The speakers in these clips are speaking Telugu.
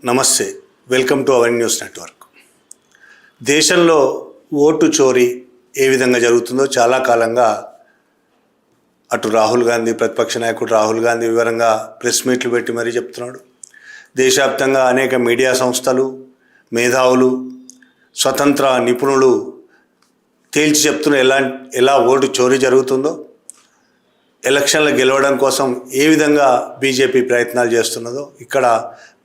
నమస్తే, welcome to our news network. దేశంలో ఓటు చోరీ ఏ విధంగా జరుగుతుందో చాలా కాలంగా అటు రాహుల్ గాంధీ, ప్రతిపక్ష నాయకుడు రాహుల్ గాంధీ వివరంగా ప్రెస్ మీట్లు పెట్టి మరీ చెప్తున్నాడు. దేశవ్యాప్తంగా అనేక మీడియా సంస్థలు, మేధావులు, స్వతంత్ర నిపుణులు తేల్చి చెప్తున్న ఎలా ఓటు చోరీ జరుగుతుందో, ఎలక్షన్లు గెలవడం కోసం ఏ విధంగా బీజేపీ ప్రయత్నాలు చేస్తున్నదో ఇక్కడ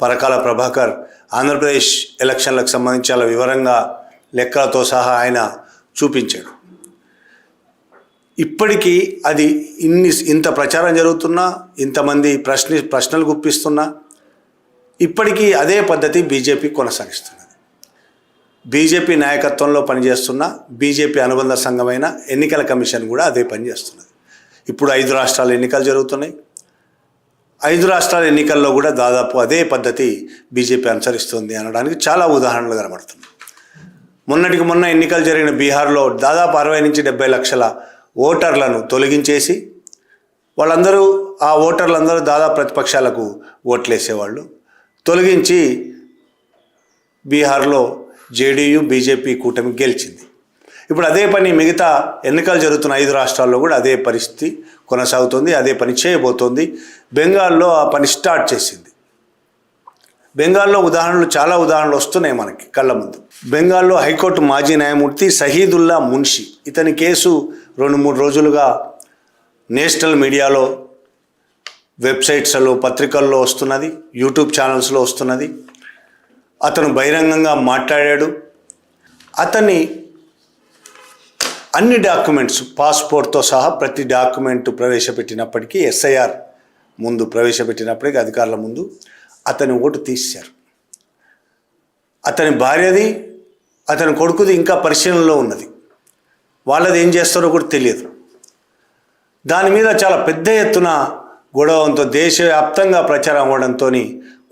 పరకాల ప్రభాకర్ ఆంధ్రప్రదేశ్ ఎలక్షన్లకు సంబంధించి చాలా వివరంగా లెక్కలతో సహా ఆయన చూపించాడు. ఇప్పటికీ అది ఇంత ప్రచారం జరుగుతున్నా, ఇంతమంది ప్రశ్నలు గుప్పిస్తున్నా ఇప్పటికీ అదే పద్ధతి బీజేపీ కొనసాగిస్తున్నది. బీజేపీ నాయకత్వంలో పనిచేస్తున్న బీజేపీ అనుబంధ సంఘమైన ఎన్నికల కమిషన్ కూడా అదే పనిచేస్తున్నది. ఇప్పుడు 5 రాష్ట్రాల ఎన్నికలు జరుగుతున్నాయి. 5 రాష్ట్రాల ఎన్నికల్లో కూడా దాదాపు అదే పద్ధతి బీజేపీ అనుసరిస్తుంది అనడానికి చాలా ఉదాహరణలు కనబడుతున్నాయి. మొన్నటికి మొన్న ఎన్నికలు జరిగిన బీహార్లో దాదాపు 60 నుంచి 70 లక్షల ఓటర్లను తొలగించేసి ఆ ఓటర్లందరూ దాదాపు ప్రతిపక్షాలకు ఓట్లేసేవాళ్ళు తొలగించి బీహార్లో జేడీయూ బీజేపీ కూటమి గెలిచింది. ఇప్పుడు అదే పని మిగతా ఎన్నికలు జరుగుతున్న 5 రాష్ట్రాల్లో కూడా అదే పరిస్థితి కొనసాగుతుంది, అదే పని చేయబోతోంది. బెంగాల్లో ఆ పని స్టార్ట్ చేసింది. బెంగాల్లో చాలా ఉదాహరణలు వస్తున్నాయి మనకి కళ్ళ ముందు. బెంగాల్లో హైకోర్టు మాజీ న్యాయమూర్తి షహీదుల్లా మున్షి, ఇతని కేసు 2-3 రోజులుగా నేషనల్ మీడియాలో, వెబ్సైట్స్లో, పత్రికల్లో వస్తున్నది, యూట్యూబ్ ఛానల్స్లో వస్తున్నది. అతను బహిరంగంగా మాట్లాడాడు. అతన్ని అన్ని డాక్యుమెంట్స్, పాస్పోర్ట్తో సహా ప్రతి డాక్యుమెంట్ ప్రవేశపెట్టినప్పటికీ, ఎస్ఐఆర్ ముందు ప్రవేశపెట్టినప్పటికీ అధికారుల ముందు అతని ఓటు తీశారు. అతని భార్యది, అతని కొడుకుది ఇంకా పరిశీలనలో ఉన్నది. వాళ్ళది ఏం చేస్తారో కూడా తెలియదు. దాని మీద చాలా పెద్ద ఎత్తున గొడవంతో దేశవ్యాప్తంగా ప్రచారం అవ్వడంతో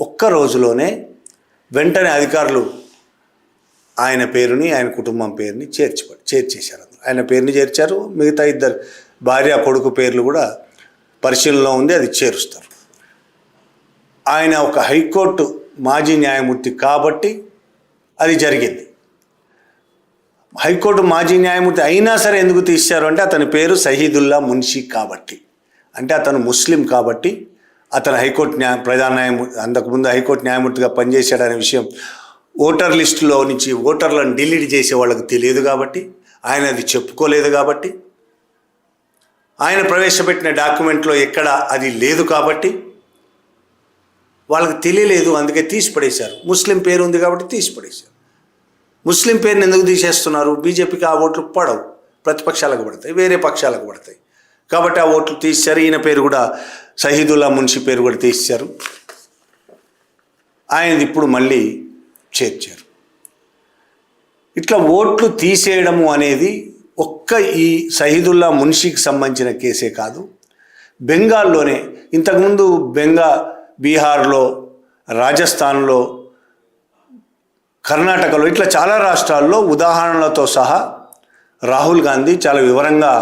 ఒక్క రోజులోనే వెంటనే అధికారులు ఆయన పేరుని, ఆయన కుటుంబం పేరుని చేర్చేశారు. ఆయన పేరుని చేర్చారు. మిగతా 2 భార్య కొడుకు పేర్లు కూడా పరిశీలనలో ఉంది, అది చేరుస్తారు. ఆయన ఒక హైకోర్టు మాజీ న్యాయమూర్తి కాబట్టి అది జరిగింది. హైకోర్టు మాజీ న్యాయమూర్తి అయినా సరే ఎందుకు తీశారు అంటే అతని పేరు షహీదుల్లా మున్షి కాబట్టి, అంటే అతను ముస్లిం కాబట్టి అతను హైకోర్టు ప్రధాన న్యాయమూర్తి, అంతకుముందు హైకోర్టు న్యాయమూర్తిగా పనిచేశాడనే విషయం ఓటర్ లిస్టులో నుంచి ఓటర్లను డిలీట్ చేసే వాళ్ళకు తెలియదు కాబట్టి, ఆయన అది చెప్పుకోలేదు కాబట్టి, ఆయన ప్రవేశపెట్టిన డాక్యుమెంట్లో ఎక్కడ అది లేదు కాబట్టి వాళ్ళకి తెలియలేదు, అందుకే తీసిపడేశారు. ముస్లిం పేరు ఉంది కాబట్టి తీసిపడేశారు. ముస్లిం పేరుని ఎందుకు తీసేస్తున్నారు? బీజేపీకి ఆ ఓట్లు పడవు, ప్రతిపక్షాలకు పడతాయి, వేరే పక్షాలకు పడతాయి కాబట్టి ఆ ఓట్లు తీశారు. ఈయన పేరు కూడా షహీదుల్లా మున్షి పేరు కూడా తీశారు. ఆయనది ఇప్పుడు మళ్ళీ చేర్చారు. ఇట్లా ఓట్లు తీసేయడము అనేది ఒక్క ఈ షహీదుల్లా మున్షికి సంబంధించిన కేసే కాదు. బెంగాల్లోనే ఇంతకుముందు బీహార్లో, రాజస్థాన్లో, కర్ణాటకలో ఇట్లా చాలా రాష్ట్రాల్లో ఉదాహరణలతో సహా రాహుల్ గాంధీ చాలా వివరంగా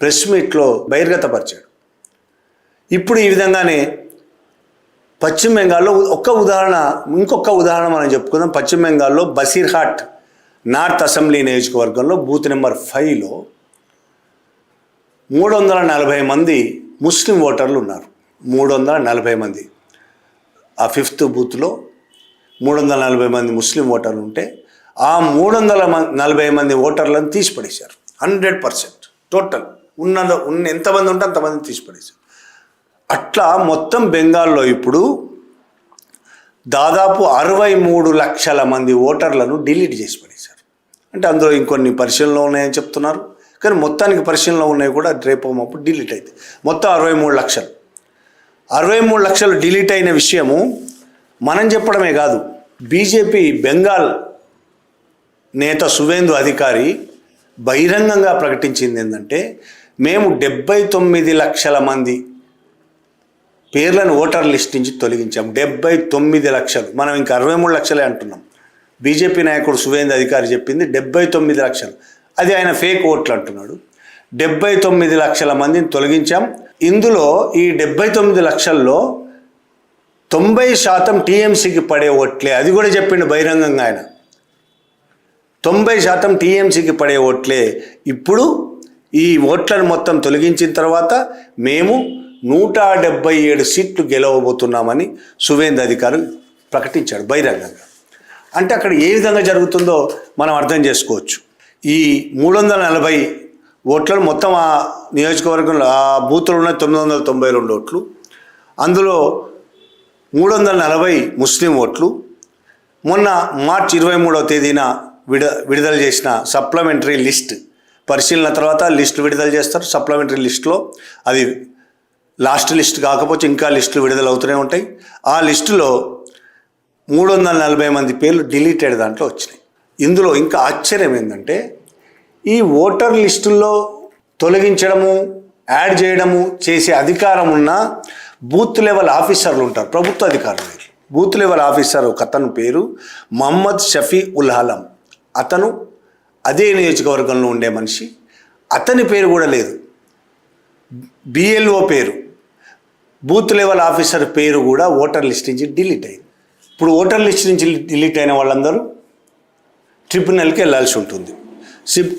ప్రెస్ మీట్లో బహిర్గతపరిచాడు. ఇప్పుడు ఈ విధంగానే పశ్చిమ బెంగాల్లో ఇంకొక ఉదాహరణ మనం చెప్పుకుందాం. పశ్చిమ బెంగాల్లో బసీర్హాట్ నార్త్ అసెంబ్లీ నియోజకవర్గంలో బూత్ నెంబర్ 5లో 340 మంది ముస్లిం ఓటర్లు ఉన్నారు. 340 మంది. ఆ 5th బూత్లో 340 మంది ముస్లిం ఓటర్లు ఉంటే ఆ 340 మంది ఓటర్లను తీసిపడేశారు. 100% టోటల్ ఉన్న ఎంతమంది ఉంటే అంతమంది తీసిపడేశారు. అట్లా మొత్తం బెంగాల్లో ఇప్పుడు దాదాపు 63 లక్షల మంది ఓటర్లను డిలీట్ చేసి పడేశారు. అంటే అందులో ఇంకొన్ని పరిశీలనలో ఉన్నాయని చెప్తున్నారు, కానీ మొత్తానికి పరిశీలనలో ఉన్నాయి కూడా రేపప్పుడు డిలీట్ అవుతాయి. మొత్తం 63 లక్షలు డిలీట్ అయిన విషయము మనం చెప్పడమే కాదు, బీజేపీ బెంగాల్ నేత సువేందు అధికారి బహిరంగంగా ప్రకటించింది ఏంటంటే, మేము 79 లక్షల మంది పేర్లను ఓటర్ లిస్ట్ నుంచి తొలగించాం. 79 లక్షలు. మనం ఇంకా 63 లక్షలే అంటున్నాం. బీజేపీ నాయకుడు సువేంద్ర అధికారి చెప్పింది 79 లక్షలు. అది ఆయన ఫేక్ ఓట్లు అంటున్నాడు. 79 లక్షల మందిని తొలగించాం. ఇందులో ఈ 79 లక్షల్లో 90% టీఎంసీకి పడే ఓట్లే, అది కూడా చెప్పిండు బహిరంగంగా ఆయన. 90% టీఎంసీకి పడే ఓట్లే. ఇప్పుడు ఈ ఓట్లను మొత్తం తొలగించిన తర్వాత మేము 177 సీట్లు గెలవబోతున్నామని సువేంద్ర అధికారి ప్రకటించాడు బహిరంగంగా. అంటే అక్కడ ఏ విధంగా జరుగుతుందో మనం అర్థం చేసుకోవచ్చు. ఈ 340 ఓట్లను మొత్తం ఆ నియోజకవర్గంలో ఆ బూత్లో ఉన్న 992 ఓట్లు, అందులో 340 ముస్లిం ఓట్లు. మొన్న మార్చి 23వ తేదీన విడుదల చేసిన సప్లిమెంటరీ లిస్ట్ పరిశీలన తర్వాత లిస్టు విడుదల చేస్తారు. సప్లిమెంటరీ లిస్టులో అది లాస్ట్ లిస్ట్ కాకపోతే ఇంకా లిస్టులు విడుదల అవుతూనే ఉంటాయి. ఆ లిస్టులో 340 మంది పేర్లు డిలీటెడ్ దాంట్లో వచ్చినాయి. ఇందులో ఇంకా ఆశ్చర్యం ఏంటంటే ఈ ఓటర్ లిస్టుల్లో తొలగించడము, యాడ్ చేయడము చేసే అధికారం ఉన్న బూత్ లెవెల్ ఆఫీసర్లు ఉంటారు, ప్రభుత్వ అధికారులు. బూత్ లెవెల్ ఆఫీసర్ ఒక అతను పేరు మహమ్మద్ షఫీ ఉల్ ఆలం. అతను అదే నియోజకవర్గంలో ఉండే మనిషి. అతని పేరు కూడా లేదు. బిఎల్ఓ పేరు, బూత్ లెవెల్ ఆఫీసర్ పేరు కూడా ఓటర్ లిస్ట్ నుంచి డిలీట్ అయింది. ఇప్పుడు ఓటర్ లిస్ట్ నుంచి డిలీట్ అయిన వాళ్ళందరూ ట్రిబ్యునల్కి వెళ్ళాల్సి ఉంటుంది.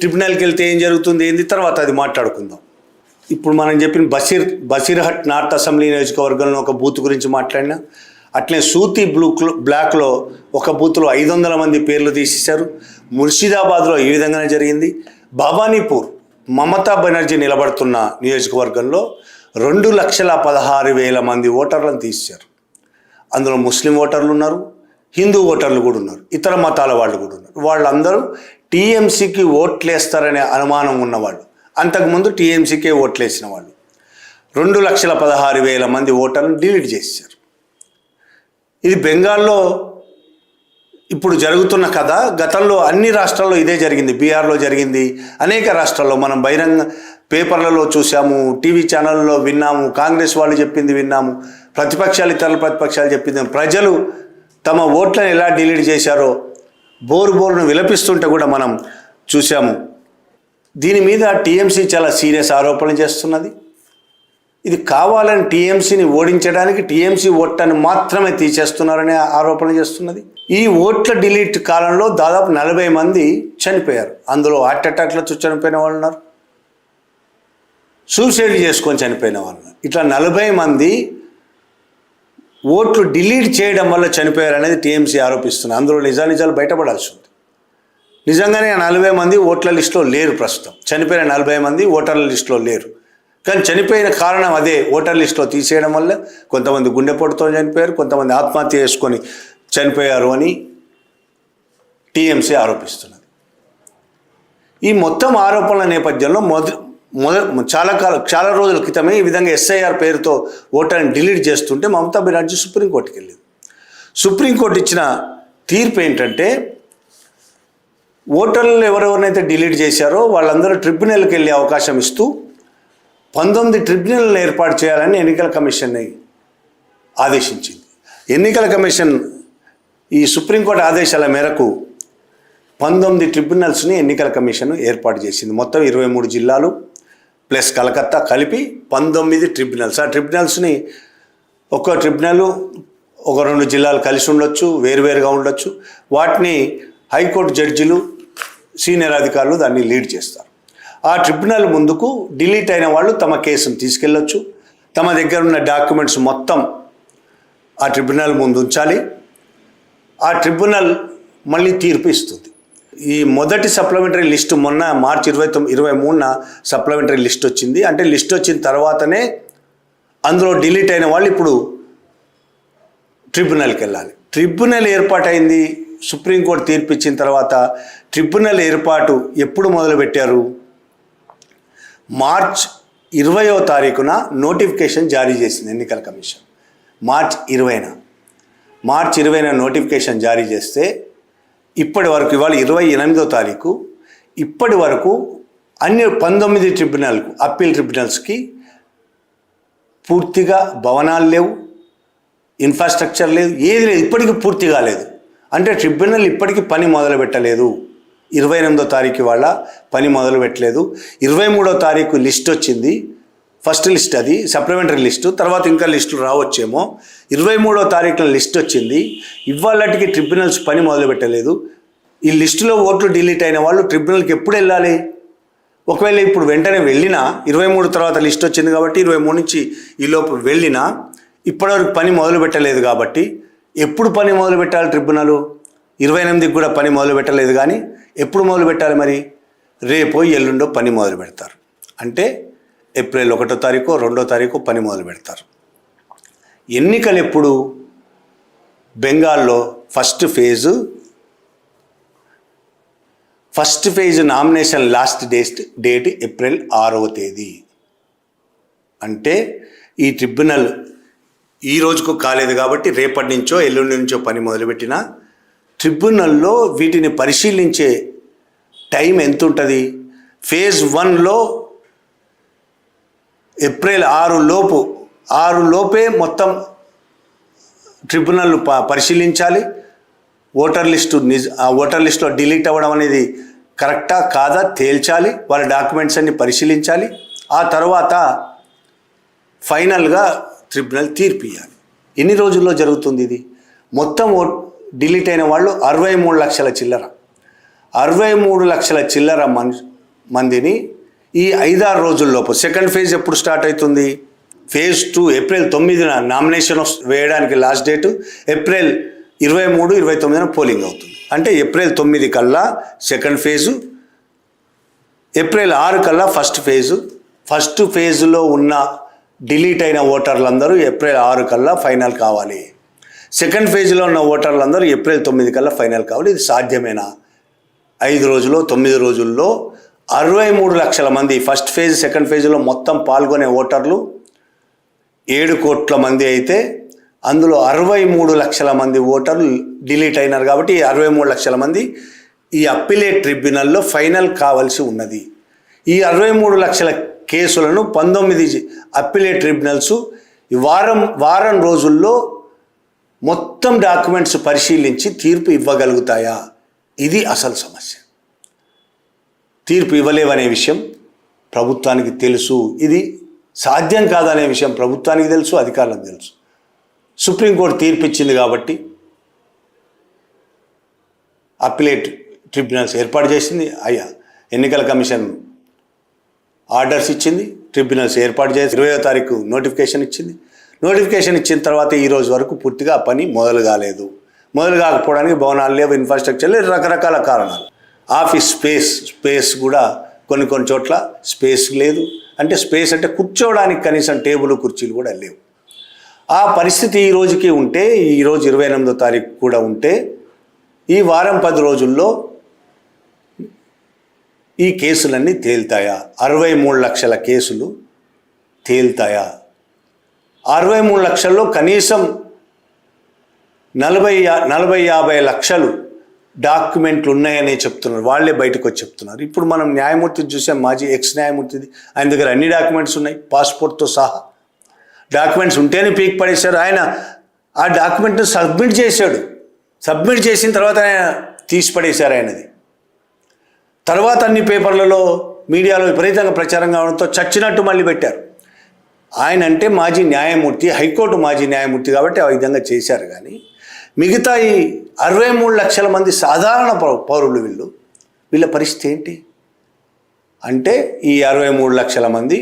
ట్రిబ్యునల్కి వెళ్తే ఏం జరుగుతుంది ఏంది తర్వాత అది మాట్లాడుకుందాం. ఇప్పుడు మనం చెప్పిన బషీర్హట్ నార్త్ అసెంబ్లీ నియోజకవర్గంలో ఒక బూత్ గురించి మాట్లాడినా, అట్లే సూతి బ్లాక్లో ఒక బూత్లో 500 మంది పేర్లు తీసేశారు. ముర్షిదాబాద్లో ఈ విధంగానే జరిగింది. భవానీపూర్ మమతా బెనర్జీ నిలబడుతున్న నియోజకవర్గంలో 2,16,000 మంది ఓటర్లను తీశారు. అందులో ముస్లిం ఓటర్లు ఉన్నారు, హిందూ ఓటర్లు కూడా ఉన్నారు, ఇతర మతాల వాళ్ళు కూడా ఉన్నారు. వాళ్ళందరూ టీఎంసీకి ఓట్లేస్తారనే అనుమానం ఉన్నవాళ్ళు, అంతకుముందు టీఎంసీకే ఓట్లేసిన వాళ్ళు. 2,16,000 మంది ఓటర్లను డిలీట్ చేశారు. ఇది బెంగాల్లో ఇప్పుడు జరుగుతున్న కథ. గతంలో అన్ని రాష్ట్రాల్లో ఇదే జరిగింది. బీహార్లో జరిగింది, అనేక రాష్ట్రాల్లో మనం బహిరంగ పేపర్లలో చూసాము, టీవీ ఛానళ్ళలో విన్నాము, కాంగ్రెస్ వాళ్ళు చెప్పింది విన్నాము, ప్రతిపక్షాలు ఇతర ప్రతిపక్షాలు చెప్పింది. ప్రజలు తమ ఓట్లను ఎలా డిలీట్ చేశారో బోరును విలపిస్తుంటే కూడా మనం చూసాము. దీని మీద టీఎంసీ చాలా సీరియస్ ఆరోపణలు చేస్తున్నది. ఇది కావాలని టీఎంసీని ఓడించడానికి టీఎంసీ ఓట్లను మాత్రమే తీసేస్తున్నారనే ఆరోపణలు చేస్తున్నది. ఈ ఓట్ల డిలీట్ కాలంలో దాదాపు 40 మంది చనిపోయారు. అందులో హార్ట్ అటాక్లో చనిపోయిన వాళ్ళు ఉన్నారు, సూసైడ్ చేసుకొని చనిపోయిన వాళ్ళు ఉన్నారు. ఇట్లా 40 మంది ఓట్లు డిలీట్ చేయడం వల్ల చనిపోయారు అనేది టీఎంసీ ఆరోపిస్తున్నారు. అందులో నిజాలు బయటపడాల్సి ఉంది. నిజంగానే 40 మంది ఓట్ల లిస్టులో లేరు. ప్రస్తుతం చనిపోయిన 40 మంది ఓటర్ల లిస్టులో లేరు. కానీ చనిపోయిన కారణం అదే, ఓటర్ లిస్టులో తీసేయడం వల్ల కొంతమంది గుండెపోటుతో చనిపోయారు, కొంతమంది ఆత్మహత్య చేసుకొని చనిపోయారు అని టీఎంసీ ఆరోపిస్తున్నది. ఈ మొత్తం ఆరోపణల నేపథ్యంలో చాలా రోజుల క్రితమే ఈ విధంగా ఎస్ఐఆర్ పేరుతో ఓటర్ని డిలీట్ చేస్తుంటే మమతా బెనర్జీ సుప్రీంకోర్టుకి వెళ్ళింది. సుప్రీంకోర్టు ఇచ్చిన తీర్పు ఏంటంటే ఓటర్లు ఎవరెవరినైతే డిలీట్ చేశారో వాళ్ళందరూ ట్రిబ్యునల్కి వెళ్ళే అవకాశం ఇస్తూ 19 ట్రిబ్యునల్ని ఏర్పాటు చేయాలని ఎన్నికల కమిషన్ని ఆదేశించింది. ఎన్నికల కమిషన్ ఈ సుప్రీంకోర్టు ఆదేశాల మేరకు 19 ట్రిబ్యునల్స్ని ఎన్నికల కమిషన్ ఏర్పాటు చేసింది. మొత్తం 23 జిల్లాలు ప్లస్ కలకత్తా కలిపి 19 ట్రిబ్యునల్స్. ఆ ట్రిబ్యునల్స్ని ఒక్కో ట్రిబ్యునల్ ఒక 2 జిల్లాలు కలిసి ఉండొచ్చు, వేరువేరుగా ఉండొచ్చు. వాటిని హైకోర్టు జడ్జిలు, సీనియర్ అధికారులు దాన్ని లీడ్ చేస్తారు. ఆ ట్రిబ్యునల్ ముందుకు డిలీట్ అయిన వాళ్ళు తమ కేసును తీసుకెళ్ళొచ్చు. తమ దగ్గర ఉన్న డాక్యుమెంట్స్ మొత్తం ఆ ట్రిబ్యునల్ ముందు ఉంచాలి. ఆ ట్రిబ్యునల్ మళ్ళీ తీర్పు ఇస్తుంది. ఈ మొదటి సప్లిమెంటరీ లిస్టు మొన్న మార్చి 23న సప్లిమెంటరీ లిస్ట్ వచ్చింది. అంటే లిస్ట్ వచ్చిన తర్వాతనే అందులో డిలీట్ అయిన వాళ్ళు ఇప్పుడు ట్రిబ్యునల్కి వెళ్ళాలి. ట్రిబ్యునల్ ఏర్పాటైంది. సుప్రీంకోర్టు తీర్పు ఇచ్చిన తర్వాత ట్రిబ్యునల్ ఏర్పాటు ఎప్పుడు మొదలుపెట్టారు? మార్చ్ 20వ తారీఖున నోటిఫికేషన్ జారీ చేసింది ఎన్నికల కమిషన్. మార్చ్ 20న నోటిఫికేషన్ జారీ చేస్తే ఇప్పటి వరకు, ఇవాళ 28వ తారీఖు, ఇప్పటి వరకు అన్ని 19 ట్రిబ్యునల్కు, అప్పీల్ ట్రిబ్యునల్స్కి పూర్తిగా భవనాలు లేవు, ఇన్ఫ్రాస్ట్రక్చర్ లేదు, ఏది లేదు, ఇప్పటికీ పూర్తిగా లేదు. అంటే ట్రిబ్యునల్ ఇప్పటికీ పని మొదలు పెట్టలేదు. 28వ తారీఖు వాళ్ళ పని మొదలు పెట్టలేదు. 23వ తారీఖు లిస్ట్ వచ్చింది. ఫస్ట్ లిస్ట్, అది సప్లిమెంటరీ లిస్టు. తర్వాత ఇంకా లిస్టులు రావచ్చేమో. 23వ తారీఖున లిస్ట్ వచ్చింది. ఇవాళకి ట్రిబ్యునల్స్ పని మొదలుపెట్టలేదు. ఈ లిస్టులో ఓట్లు డిలీట్ అయిన వాళ్ళు ట్రిబ్యునల్కి ఎప్పుడు వెళ్ళాలి? ఒకవేళ ఇప్పుడు వెంటనే వెళ్ళినా, 23 తర్వాత లిస్ట్ వచ్చింది కాబట్టి 23 నుంచి ఈలోపు వెళ్ళినా ఇప్పటివరకు పని మొదలు పెట్టలేదు కాబట్టి ఎప్పుడు పని మొదలు పెట్టాలి? ట్రిబ్యునల్ 28కి కూడా పని మొదలు పెట్టలేదు. కానీ ఎప్పుడు మొదలు పెట్టాలి మరి? రేపో ఎల్లుండో పని మొదలు పెడతారు. అంటే ఏప్రిల్ 1వ తారీఖు 2వ తారీఖు పని మొదలు పెడతారు. ఎన్నికలు ఎప్పుడు? బెంగాల్లో first phase nomination last date April 6వ తేదీ. అంటే ఈ ట్రిబ్యునల్ ఈ రోజుకు కాలేదు కాబట్టి రేపటి నుంచో ఎల్లుండి నుంచో పని మొదలుపెట్టిన ట్రిబ్యునల్లో వీటిని పరిశీలించే టైం ఎంత ఉంటుంది? ఫేజ్ 1లో ఏప్రిల్ 6 లోపే మొత్తం ట్రిబ్యునల్ పరిశీలించాలి. ఓటర్ లిస్టులో డిలీట్ అవ్వడం అనేది కరెక్టా కాదా తేల్చాలి. వాళ్ళ డాక్యుమెంట్స్ అన్ని పరిశీలించాలి. ఆ తర్వాత ఫైనల్గా ట్రిబ్యునల్ తీర్పు ఇవ్వాలి. ఎన్ని రోజుల్లో జరుగుతుంది ఇది? మొత్తం డిలీట్ అయిన వాళ్ళు 63 లక్షల చిల్లర. 63 లక్షల చిల్లర మందిని ఈ 5-6 రోజుల్లోపు. సెకండ్ ఫేజ్ ఎప్పుడు స్టార్ట్ అవుతుంది? ఫేజ్ 2 ఏప్రిల్ 9న నామినేషన్ వేయడానికి లాస్ట్ డేటు. ఏప్రిల్ 23, 29న పోలింగ్ అవుతుంది. అంటే ఏప్రిల్ 9 కల్లా సెకండ్ ఫేజు, ఏప్రిల్ 6 కల్లా ఫస్ట్ ఫేజులో ఉన్న డిలీట్ అయిన ఓటర్లందరూ ఏప్రిల్ 6 కల్లా ఫైనల్ కావాలి. సెకండ్ ఫేజ్లో ఉన్న ఓటర్లందరూ ఏప్రిల్ 9 కల్లా ఫైనల్ కావాలి. ఇది సాధ్యమేనా? 5 రోజుల్లో 9 రోజుల్లో 63 లక్షల మంది ఫస్ట్ ఫేజ్ సెకండ్ ఫేజ్లో మొత్తం పాల్గొనే ఓటర్లు 7 కోట్ల మంది అయితే అందులో 63 లక్షల మంది ఓటర్లు డిలీట్ అయినారు. కాబట్టి ఈ 63 లక్షల మంది ఈ అప్పీలేట్ ట్రిబ్యునల్లో ఫైనల్ కావాల్సి ఉన్నది. ఈ 63 లక్షల కేసులను 19 అప్పీలేట్ ట్రిబ్యునల్స్ ఈ వారం రోజుల్లో మొత్తం డాక్యుమెంట్స్ పరిశీలించి తీర్పు ఇవ్వగలుగుతాయా? ఇది అసలు సమస్య. తీర్పు ఇవ్వలేవనే విషయం ప్రభుత్వానికి తెలుసు. ఇది సాధ్యం కాదనే విషయం ప్రభుత్వానికి తెలుసు, అధికారులకు తెలుసు. సుప్రీంకోర్టు తీర్పు ఇచ్చింది కాబట్టి అప్పీలేట్ ట్రిబ్యునల్స్ ఏర్పాటు చేసింది. ఎన్నికల కమిషన్ ఆర్డర్స్ ఇచ్చింది, ట్రిబ్యునల్స్ ఏర్పాటు చేసి 20వ తారీఖు నోటిఫికేషన్ ఇచ్చింది. నోటిఫికేషన్ ఇచ్చిన తర్వాత ఈ రోజు వరకు పూర్తిగా ఆ పని మొదలు కాలేదు. మొదలు కాకపోవడానికి భవనాలు లేవు, ఇన్ఫ్రాస్ట్రక్చర్ లేవు, రకరకాల కారణాలు. ఆఫీస్ స్పేస్ కూడా కొన్ని చోట్ల స్పేస్ లేదు. అంటే స్పేస్ అంటే కూర్చోవడానికి కనీసం టేబుల్ కుర్చీలు కూడా లేవు. ఆ పరిస్థితి ఈ రోజుకి ఉంటే, ఈరోజు 28వ తారీఖు కూడా ఉంటే, ఈ వారం 10 రోజుల్లో ఈ కేసులన్నీ తేలుతాయా? 63 లక్షల కేసులు తేలుతాయా? 63 లక్షల్లో కనీసం 40-50 లక్షలు డాక్యుమెంట్లు ఉన్నాయని చెప్తున్నారు. వాళ్ళే బయటకు వచ్చి చెప్తున్నారు. ఇప్పుడు మనం న్యాయమూర్తిని చూసాం, మాజీ ఎక్స్ న్యాయమూర్తిది. ఆయన దగ్గర అన్ని డాక్యుమెంట్స్ ఉన్నాయి, పాస్పోర్ట్తో సహా. డాక్యుమెంట్స్ ఉంటేనే పీక్ పడేశారు. ఆయన ఆ డాక్యుమెంట్ను సబ్మిట్ చేశాడు. సబ్మిట్ చేసిన తర్వాత ఆయన తీసి పడేశారు ఆయనది. తర్వాత అన్ని పేపర్లలో మీడియాలో విపరీతంగా ప్రచారం కావడంతో చచ్చినట్టు మళ్ళీ పెట్టారు. ఆయన అంటే మాజీ న్యాయమూర్తి, హైకోర్టు మాజీ న్యాయమూర్తి కాబట్టి ఆ విధంగా చేశారు. కానీ మిగతా ఈ 63 లక్షల మంది సాధారణ పౌరులు వీళ్ళ పరిస్థితి ఏంటి అంటే, ఈ 63 లక్షల మంది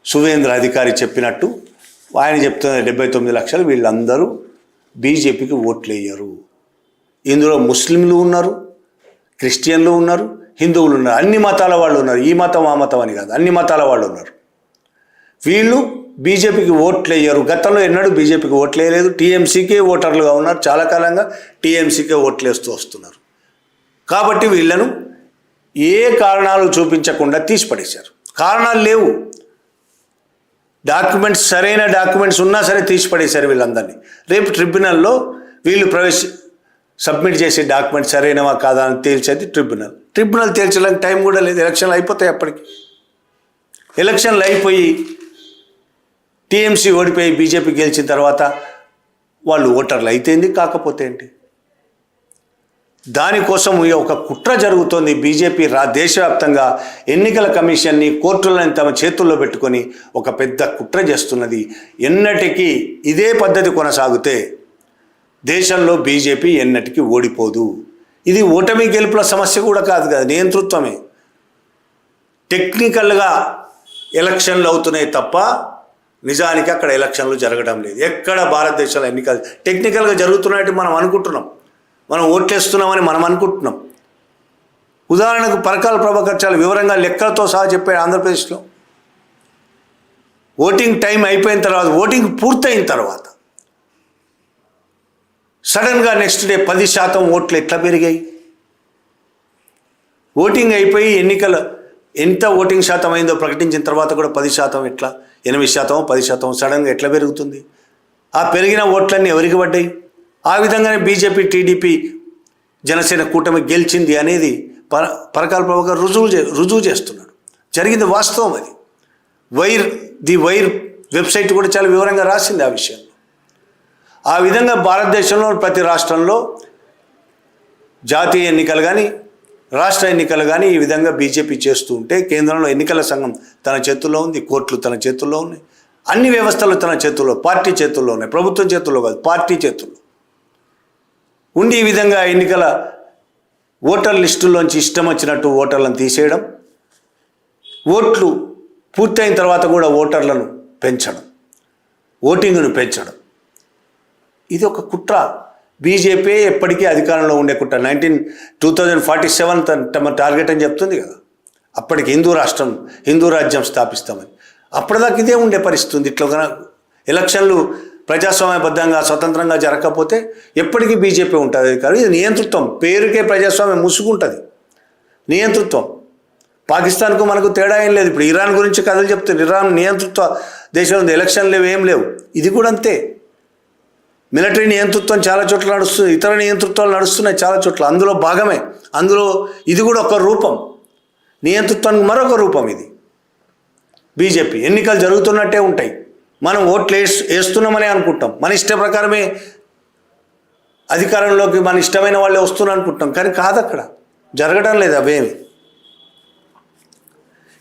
సువేంద్ర అధికారి చెప్పినట్టు ఆయన చెప్తున్న 79 లక్షలు వీళ్ళందరూ బీజేపీకి ఓట్లు వేయరు. ఇందులో ముస్లింలు ఉన్నారు, క్రిస్టియన్లు ఉన్నారు, హిందువులు ఉన్నారు, అన్ని మతాల వాళ్ళు ఉన్నారు. ఈ మతం ఆ మతం అని కాదు, అన్ని మతాల వాళ్ళు ఉన్నారు. వీళ్ళు బీజేపీకి ఓట్లు వేయరు. గతంలో ఎన్నడూ బీజేపీకి ఓట్లు వేయలేదు. టీఎంసీకే ఓటర్లుగా ఉన్నారు. చాలా కాలంగా టీఎంసీకే ఓట్లు వేస్తూ వస్తున్నారు. కాబట్టి వీళ్ళను ఏ కారణాలు చూపించకుండా తీసిపడేశారు. కారణాలు లేవు, సరైన డాక్యుమెంట్స్ ఉన్నా సరే తీసిపడేశారు వీళ్ళందరినీ. రేపు ట్రిబ్యునల్లో వీళ్ళు సబ్మిట్ చేసే డాక్యుమెంట్స్ సరైనవా కాదా అని తేల్చేది ట్రిబ్యునల్ తేల్చడానికి టైం కూడా లేదు. ఎలక్షన్లు అయిపోతాయి. అప్పటికి ఎలక్షన్లు అయిపోయి టీఎంసీ ఓడిపోయి బీజేపీ గెలిచిన తర్వాత వాళ్ళు ఓటర్లు అయితేంది, కాకపోతే ఏంటి? దానికోసం ఒక కుట్ర జరుగుతోంది. బీజేపీ దేశవ్యాప్తంగా ఎన్నికల కమిషన్ని, కోర్టులను తమ చేతుల్లో పెట్టుకొని ఒక పెద్ద కుట్ర చేస్తున్నది. ఎన్నటికీ ఇదే పద్ధతి కొనసాగితే దేశంలో బీజేపీ ఎన్నటికీ ఓడిపోదు. ఇది ఓటమి గెలుపుల సమస్య కూడా కాదు కదా, నియంతృత్వమే. టెక్నికల్గా ఎలక్షన్లు అవుతున్నాయి తప్ప నిజానికి అక్కడ ఎలక్షన్లు జరగడం లేదు. ఎక్కడ భారతదేశంలో ఎన్నికలు టెక్నికల్గా జరుగుతున్నట్టు మనం అనుకుంటున్నాం, మనం ఓట్లేస్తున్నామని మనం అనుకుంటున్నాం. ఉదాహరణకు పరకాల ప్రభాకర్ చాలా వివరంగా లెక్కలతో సహా చెప్పాడు. ఆంధ్రప్రదేశ్లో ఓటింగ్ టైం అయిపోయిన తర్వాత, ఓటింగ్ పూర్తయిన తర్వాత సడన్గా నెక్స్ట్ డే 10% ఓట్లు ఎట్లా పెరిగాయి? ఓటింగ్ అయిపోయి ఎన్నికల ఎంత ఓటింగ్ శాతం అయిందో ప్రకటించిన తర్వాత కూడా 10% ఎట్లా, 8%, 10% సడన్గా ఎట్లా పెరుగుతుంది? ఆ పెరిగిన ఓట్లన్నీ ఎవరికి పడ్డాయి? ఆ విధంగానే బీజేపీ, టీడీపీ, జనసేన కూటమి గెలిచింది అనేది పరకాల ప్రభాకర్ రుజువు చేస్తున్నాడు. జరిగింది వాస్తవం. అది ది వైర్ వెబ్సైట్ కూడా చాలా వివరంగా రాసింది ఆ విషయంలో. ఆ విధంగా భారతదేశంలో ప్రతి రాష్ట్రంలో జాతీయ ఎన్నికలు కానీ రాష్ట్ర ఎన్నికలు కానీ ఈ విధంగా బీజేపీ చేస్తూ ఉంటే, కేంద్రంలో ఎన్నికల సంఘం తన చేతుల్లో ఉంది, కోర్టులు తన చేతుల్లో ఉన్నాయి, అన్ని వ్యవస్థలు తన చేతుల్లో, పార్టీ చేతుల్లో ఉన్నాయి. ప్రభుత్వం చేతుల్లో కాదు, పార్టీ చేతుల్లో ఉండి ఈ విధంగా ఎన్నికల ఓటర్ లిస్టుల్లోంచి ఇష్టం వచ్చినట్టు ఓటర్లను తీసేయడం, ఓట్లు పూర్తయిన తర్వాత కూడా ఓటర్లను పెంచడం, ఓటింగ్ను పెంచడం, ఇది ఒక కుట్ర. బీజేపీ ఎప్పటికీ అధికారంలో ఉండే కుట్ర. 2047 తమ టార్గెట్ అని చెప్తుంది కదా. అప్పటికి హిందూ రాజ్యం స్థాపిస్తామని. అప్పటిదాకా ఇదే ఉండే పరిస్థితి ఉంది. ఇట్లా ఎలక్షన్లు ప్రజాస్వామ్యబద్ధంగా స్వతంత్రంగా జరగకపోతే ఎప్పటికీ బీజేపీ ఉంటుంది అధికారం. ఇది నియంతృత్వం. పేరుకే ప్రజాస్వామ్యం ముసుగుంటుంది, నియంతృత్వం. పాకిస్తాన్కు మనకు తేడా ఏం లేదు. ఇప్పుడు ఇరాన్ గురించి కథలు చెప్తుంది. ఇరాన్ నియంతృత్వ దేశంలో ఉంది, ఎలక్షన్ లేవు, ఏం లేవు. ఇది కూడా అంతే. మిలిటరీ నియంతృత్వం చాలా చోట్ల నడుస్తుంది, ఇతర నియంతృత్వాలు నడుస్తున్నాయి చాలా చోట్ల. అందులో భాగమే. అందులో ఇది కూడా ఒక రూపం, నియంతృత్వానికి మరొక రూపం ఇది. బీజేపీ ఎన్నికలు జరుగుతున్నట్టే ఉంటాయి, మనం ఓట్లు వేస్తున్నామని అనుకుంటాం, మన ఇష్ట ప్రకారమే అధికారంలోకి మన ఇష్టమైన వాళ్ళే వస్తున్నారు అనుకుంటాం. కానీ కాదు, అక్కడ జరగడం లేదు అవేమి.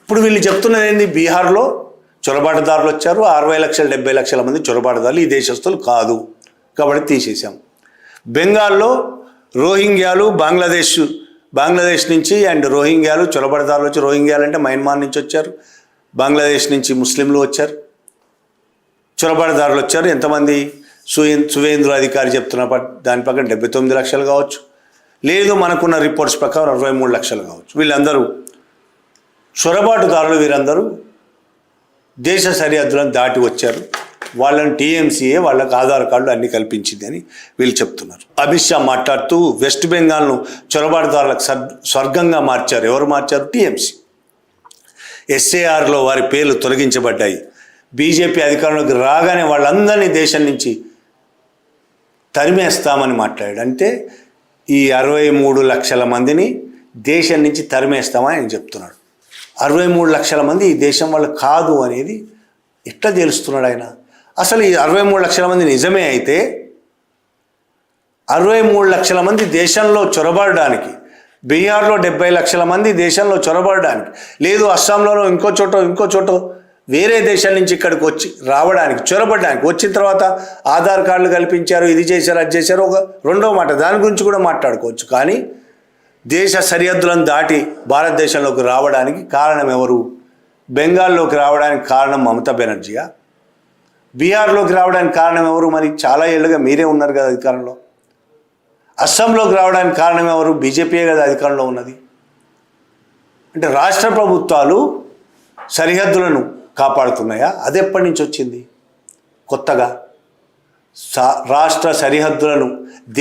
ఇప్పుడు వీళ్ళు చెప్తున్నది ఏంది? బీహార్లో చొరబాటుదారులు వచ్చారు, 60 లక్షలు 70 లక్షల మంది చొరబాటుదారులు, ఈ దేశస్తులు కాదు కాబట్టి తీసేసాం. బెంగాల్లో రోహింగ్యాలు బంగ్లాదేశ్ నుంచి అండ్ రోహింగ్యాలు చొరబాటుదారులు వచ్చి, రోహింగ్యాలు అంటే మయన్మార్ నుంచి వచ్చారు, బంగ్లాదేశ్ నుంచి ముస్లింలు వచ్చారు, చొరబాటుదారులు వచ్చారు. ఎంతమంది? సువేంద్ర అధికారి చెప్తున్న దాని ప్రకారం 79 లక్షలు కావచ్చు, లేదు మనకున్న రిపోర్ట్స్ ప్రకారం 63 లక్షలు కావచ్చు. వీళ్ళందరూ చొరబాటుదారులు. వీరందరూ దేశ సరిహద్దులను దాటి వచ్చారు. వాళ్ళని టీఎంసీఏ వాళ్ళకు ఆధార్ కార్డులు అన్నీ కల్పించింది అని వీళ్ళు చెప్తున్నారు. అమిత్ షా మాట్లాడుతూ వెస్ట్ బెంగాల్ను చొరబాటుదారులకు స్వర్గంగా మార్చారు. ఎవరు మార్చారు? టీఎంసీ. ఎస్ఏఆర్లో వారి పేర్లు తొలగించబడ్డాయి. బీజేపీ అధికారంలోకి రాగానే వాళ్ళందరినీ దేశం నుంచి తరిమేస్తామని మాట్లాడాడు. అంటే ఈ 63 లక్షల మందిని దేశం నుంచి తరిమేస్తామని ఆయన చెప్తున్నాడు. 63 లక్షల మంది ఈ దేశం వాళ్ళు కాదు అనేది ఎట్లా తెలుస్తున్నాడు ఆయన? అసలు ఈ 63 లక్షల మంది నిజమే అయితే 63 లక్షల మంది దేశంలో చొరబడడానికి, బీహార్లో 70 లక్షల మంది దేశంలో చొరబడడానికి, లేదు అస్సాంలోనో ఇంకో చోట వేరే దేశం నుంచి ఇక్కడికి రావడానికి, చొరబడడానికి, వచ్చిన తర్వాత ఆధార్ కార్డులు కల్పించారు, ఇది చేశారు, అది చేశారు, ఒక రెండో మాట దాని గురించి కూడా మాట్లాడుకోవచ్చు. కానీ దేశ సరిహద్దులను దాటి భారతదేశంలోకి రావడానికి కారణం ఎవరు? బెంగాల్లోకి రావడానికి కారణం మమతా బెనర్జీయా? బీహార్లోకి రావడానికి కారణం ఎవరు? మరి చాలా ఏళ్ళుగా మీరే ఉన్నారు కదా అధికారంలో. అస్సాంలోకి రావడానికి కారణం ఎవరు? బీజేపీయే కదా అధికారంలో ఉన్నది. అంటే రాష్ట్ర ప్రభుత్వాలు సరిహద్దులను కాపాడుతున్నాయా? అది ఎప్పటి నుంచి వచ్చింది? కొత్తగా రాష్ట్ర సరిహద్దులను,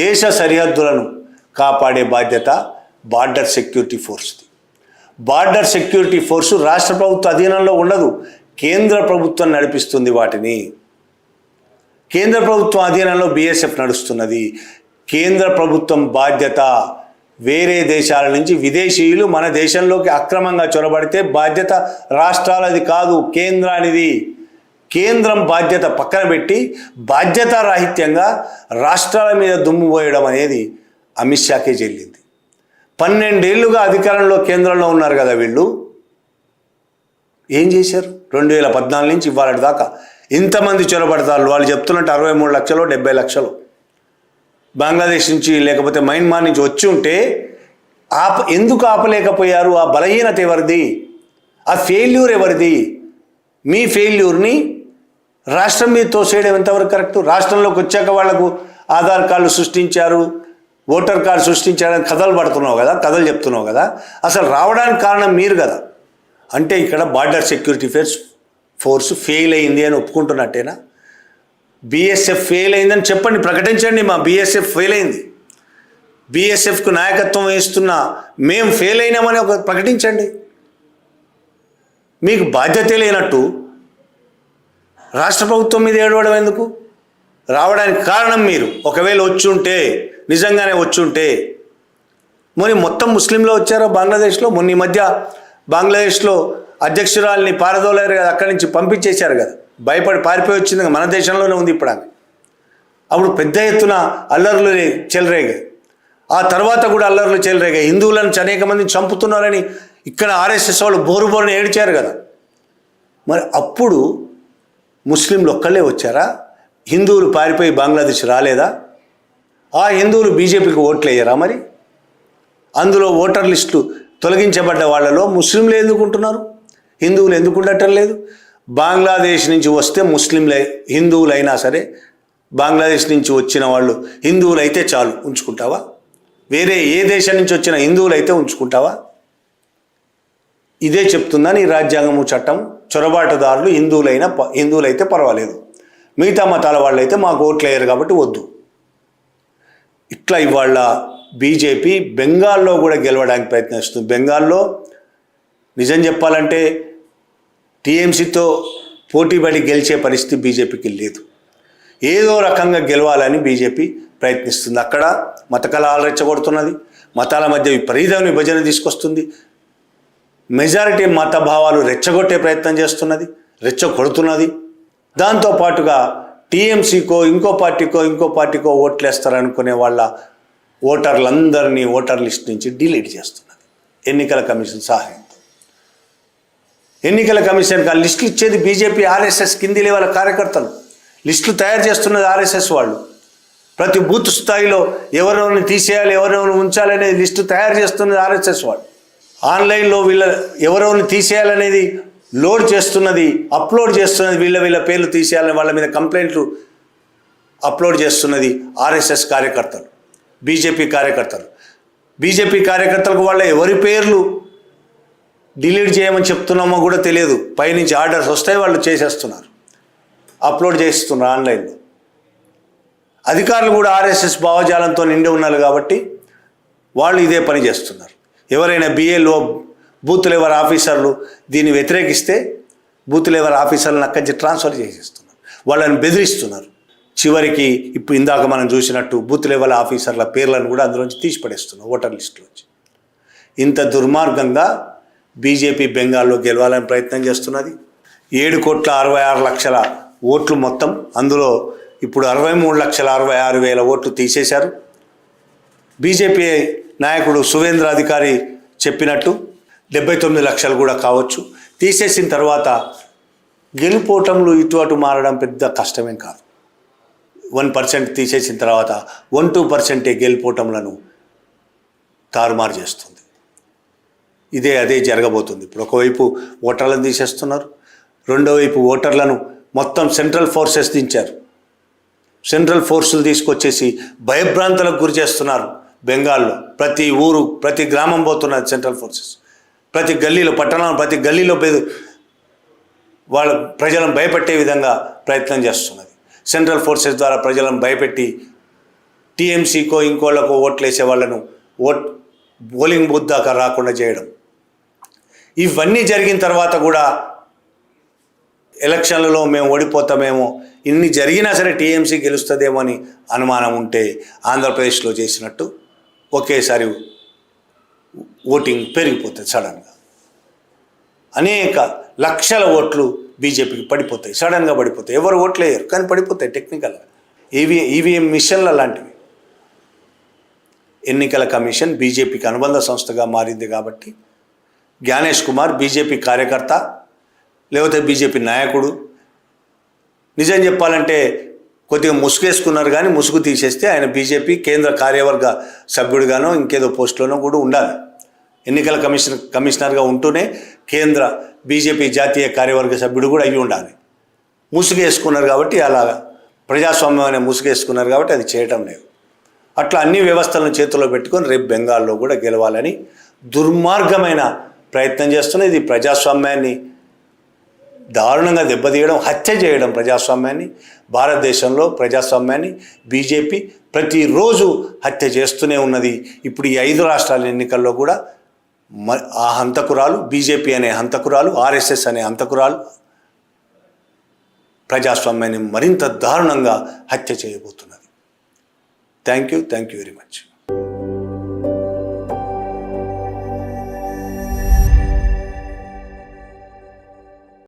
దేశ సరిహద్దులను కాపాడే బాధ్యత బార్డర్ సెక్యూరిటీ ఫోర్స్ది. బార్డర్ సెక్యూరిటీ ఫోర్సు రాష్ట్ర ప్రభుత్వ అధీనంలో ఉండదు, కేంద్ర ప్రభుత్వం నడిపిస్తుంది వాటిని. కేంద్ర ప్రభుత్వం అధీనంలో బీఎస్ఎఫ్ నడుస్తున్నది. కేంద్ర ప్రభుత్వం బాధ్యత వేరే దేశాల నుంచి విదేశీయులు మన దేశంలోకి అక్రమంగా చొరబడితే బాధ్యత రాష్ట్రాలది కాదు, కేంద్రానిది. కేంద్రం బాధ్యత పక్కన పెట్టి బాధ్యతారాహిత్యంగా రాష్ట్రాల మీద దుమ్ము పోయడం అనేది అమిత్ షాకే చెల్లింది. 12 ఏళ్ళుగా అధికారంలో కేంద్రంలో ఉన్నారు కదా వీళ్ళు. ఏం చేశారు? 2014 నుంచి ఇవాళ దాకా ఇంతమంది చొరబడతారు. వాళ్ళు చెప్తున్నట్టు 63 లక్షలు 70 లక్షలు బంగ్లాదేశ్ నుంచి లేకపోతే మయన్మార్ నుంచి వచ్చి ఉంటే ఎందుకు ఆపలేకపోయారు? ఆ బలహీనత ఎవరిది? ఆ ఫెయిల్యూర్ ఎవరిది? మీ ఫెయిల్యూర్ని రాష్ట్రం మీద తోసేయడం ఎంతవరకు కరెక్ట్? రాష్ట్రంలోకి వచ్చాక వాళ్లకు ఆధార్ కార్డులు సృష్టించారు, ఓటర్ కార్డు సృష్టించారని కథలు పడుతున్నావు కదా, కథలు చెప్తున్నావు కదా. అసలు రావడానికి కారణం మీరు కదా. అంటే ఇక్కడ బార్డర్ సెక్యూరిటీ ఫోర్స్ ఫెయిల్ అయింది అని ఒప్పుకుంటున్నట్టేనా? బీఎస్ఎఫ్ ఫెయిల్ అయిందని చెప్పండి, ప్రకటించండి. మా బీఎస్ఎఫ్ ఫెయిల్ అయింది, బీఎస్ఎఫ్కు నాయకత్వం వహిస్తున్న మేము ఫెయిల్ అయినామని ప్రకటించండి. మీకు బాధ్యత లేనట్టు రాష్ట్ర ప్రభుత్వం మీద ఏడవడం ఎందుకు? రావడానికి కారణం మీరు. ఒకవేళ వచ్చుంటే, నిజంగానే వచ్చుంటే, మరి మొత్తం ముస్లింలు వచ్చారో బంగ్లాదేశ్లో? మొన్న ఈ మధ్య బంగ్లాదేశ్లో అధ్యక్షురాల్ని పారదోలారు కదా, అక్కడి నుంచి పంపించేశారు కదా, భయపడి పారిపోయి వచ్చింది. మన దేశంలోనే ఉంది ఇప్పుడు ఆమె. అప్పుడు పెద్ద ఎత్తున అల్లర్లు చెలరేగాయి. ఆ తర్వాత కూడా అల్లర్లు చెలరేగాయి. హిందువులను అనేక మందిని చంపుతున్నారని ఇక్కడ ఆర్ఎస్ఎస్ వాళ్ళు బోరుని ఏడ్చారు కదా. మరి అప్పుడు ముస్లింలు ఒక్కళ్ళే వచ్చారా? హిందువులు పారిపోయి బంగ్లాదేశ్ రాలేదా? ఆ హిందువులు బీజేపీకి ఓట్లు వేయరా? మరి అందులో ఓటర్ లిస్టు తొలగించబడ్డ వాళ్ళలో ముస్లింలు ఎందుకుంటున్నారు, హిందువులు ఎందుకు ఉండటం లేదు? బంగ్లాదేశ్ నుంచి వస్తే హిందువులైనా సరే, బంగ్లాదేశ్ నుంచి వచ్చిన వాళ్ళు హిందువులైతే చాలు ఉంచుకుంటావా? వేరే ఏ దేశం నుంచి వచ్చిన హిందువులైతే ఉంచుకుంటావా? ఇదే చెప్తుందని ఈ రాజ్యాంగము చట్టం. చొరబాటుదారులు హిందువులైతే పర్వాలేదు, మిగతా మతాల వాళ్ళైతే మాకు ఓట్లు వేయరు కాబట్టి వద్దు. ఇట్లా ఇవాళ బీజేపీ బెంగాల్లో కూడా గెలవడానికి ప్రయత్నిస్తుంది. బెంగాల్లో నిజం చెప్పాలంటే టీఎంసీతో పోటీపడి గెలిచే పరిస్థితి బీజేపీకి లేదు. ఏదో రకంగా గెలవాలని బీజేపీ ప్రయత్నిస్తుంది. అక్కడ మత కలహాలు రెచ్చగొడుతున్నది, మతాల మధ్య విపరీతమైన విభజన తీసుకొస్తుంది, మెజారిటీ మత భావాలు రెచ్చగొట్టే ప్రయత్నం చేస్తున్నది, రెచ్చగొడుతున్నది. దాంతోపాటుగా టీఎంసీకో ఇంకో పార్టీకో ఓట్లేస్తారనుకునే వాళ్ళ ఓటర్లందరినీ ఓటర్ లిస్ట్ నుంచి డిలీట్ చేస్తున్నది ఎన్నికల కమిషన్ సహాయంతో. ఎన్నికల కమిషన్కి ఆ లిస్టులు ఇచ్చేది బీజేపీ, ఆర్ఎస్ఎస్ కింది లెవెల్ కార్యకర్తలు. లిస్టులు తయారు చేస్తున్నది ఆర్ఎస్ఎస్ వాళ్ళు. ప్రతి బూత్ స్థాయిలో ఎవరెవరిని తీసేయాలి, ఎవరెవరిని ఉంచాలి అనేది లిస్టు తయారు చేస్తున్నది ఆర్ఎస్ఎస్ వాళ్ళు. ఆన్లైన్లో ఎవరెవరిని తీసేయాలనేది లోడ్ చేస్తున్నది, అప్లోడ్ చేస్తున్నది. వీళ్ళ పేర్లు తీసేయాలని వాళ్ళ మీద కంప్లైంట్లు అప్లోడ్ చేస్తున్నది ఆర్ఎస్ఎస్ కార్యకర్తలు, బీజేపీ కార్యకర్తలు. బీజేపీ కార్యకర్తలకు వాళ్ళ ఎవరి పేర్లు డిలీట్ చేయమని చెప్తున్నామో కూడా తెలియదు. పైనుంచి ఆర్డర్స్ వస్తాయి, వాళ్ళు చేసేస్తున్నారు, అప్లోడ్ చేస్తున్నారు ఆన్లైన్లో. అధికారులు కూడా ఆర్ఎస్ఎస్ భావజాలంతో నిండి ఉన్నారు కాబట్టి వాళ్ళు ఇదే పని చేస్తున్నారు. ఎవరైనా బిఏలో బూత్ లెవెల్ ఆఫీసర్లు దీన్ని వ్యతిరేకిస్తే బూత్ లెవెల్ ఆఫీసర్లను అక్కడి నుంచి ట్రాన్స్ఫర్ చేసేస్తున్నారు, వాళ్ళని బెదిరిస్తున్నారు. చివరికి ఇప్పుడు ఇందాక మనం చూసినట్టు బూత్ లెవెల్ ఆఫీసర్ల పేర్లను కూడా అందులోంచి తీసిపడేస్తున్నారు ఓటర్ లిస్టులోంచి. ఇంత దుర్మార్గంగా బీజేపీ బెంగాల్లో గెలవాలని ప్రయత్నం చేస్తున్నది. 7,66,00,000 ఓట్లు మొత్తం. అందులో ఇప్పుడు 63,66,000 ఓట్లు తీసేశారు. బీజేపీ నాయకుడు సువేంద్ర అధికారి చెప్పినట్టు 79 లక్షలు కూడా కావచ్చు. తీసేసిన తర్వాత గెలుపోటములు ఇటు అటు మారడం పెద్ద కష్టమేం కాదు. 1% తీసేసిన తర్వాత 1-2% గెలుపోటములను తారుమారు చేస్తుంది. అదే జరగబోతుంది. ఇప్పుడు ఒకవైపు ఓటర్లను తీసేస్తున్నారు, రెండో వైపు ఓటర్లను మొత్తం సెంట్రల్ ఫోర్సెస్ దించారు. సెంట్రల్ ఫోర్సులు తీసుకొచ్చేసి భయభ్రాంతులకు గురి చేస్తున్నారు. బెంగాల్లో ప్రతి ఊరు ప్రతి గ్రామం పోతున్నది సెంట్రల్ ఫోర్సెస్. ప్రతి గల్లీలో పట్టణంలో ప్రతి గల్లీలో వాళ్ళ ప్రజలను భయపెట్టే విధంగా ప్రయత్నం చేస్తున్నది. సెంట్రల్ ఫోర్సెస్ ద్వారా ప్రజలను భయపెట్టి టీఎంసీకో ఇంకోళ్ళకో ఓట్లు వేసే వాళ్ళను పోలింగ్ బూత్ దాకా రాకుండా చేయడం. ఇవన్నీ జరిగిన తర్వాత కూడా ఎలక్షన్లలో మేము ఓడిపోతామేమో, ఇన్ని జరిగినా సరే టీఎంసీ గెలుస్తుందేమో అని అనుమానం ఉంటే ఆంధ్రప్రదేశ్లో చేసినట్టు ఒకేసారి ఓటింగ్ పెరిగిపోతుంది సడన్గా. అనేక లక్షల ఓట్లు బీజేపీకి పడిపోతాయి, సడన్గా పడిపోతాయి. ఎవరు ఓట్లు వేయరు కానీ పడిపోతాయి టెక్నికల్గా. ఈవీఎం మిషన్లు అలాంటివి. ఎన్నికల కమిషన్ బీజేపీకి అనుబంధ సంస్థగా మారింది కాబట్టి జ్ఞానేష్ కుమార్ బీజేపీ కార్యకర్త లేకపోతే బీజేపీ నాయకుడు. నిజం చెప్పాలంటే కొద్దిగా ముసుగేసుకున్నారు, కానీ ముసుగు తీసేస్తే ఆయన బీజేపీ కేంద్ర కార్యవర్గ సభ్యుడిగానో ఇంకేదో పోస్టులోనో కూడా ఉండాలి. ఎన్నికల కమిషనర్గా ఉంటూనే కేంద్ర బీజేపీ జాతీయ కార్యవర్గ సభ్యుడు కూడా అయ్యి ఉండాలి. ముసుగేసుకున్నారు కాబట్టి అలా ప్రజాస్వామ్యం అనే ముసుగేసుకున్నారు కాబట్టి అది చేయటం లేదు. అట్లా అన్ని వ్యవస్థలను చేతిలో పెట్టుకొని రేపు బెంగాల్లో కూడా గెలవాలని దుర్మార్గమైన ప్రయత్నం చేస్తున్నది. ఇది ప్రజాస్వామ్యాన్ని దారుణంగా దెబ్బతీయడం, హత్య చేయడం ప్రజాస్వామ్యాన్ని. భారతదేశంలో ప్రజాస్వామ్యాన్ని బీజేపీ ప్రతిరోజు హత్య చేస్తూనే ఉన్నది. ఇప్పుడు ఈ 5 రాష్ట్రాల ఎన్నికల్లో కూడా ఆ హంతకురాలు బీజేపీ అనే హంతకురాలు, ఆర్ఎస్ఎస్ అనే హంతకురాలు ప్రజాస్వామ్యాన్ని మరింత దారుణంగా హత్య చేయబోతున్నది. Thank you very much.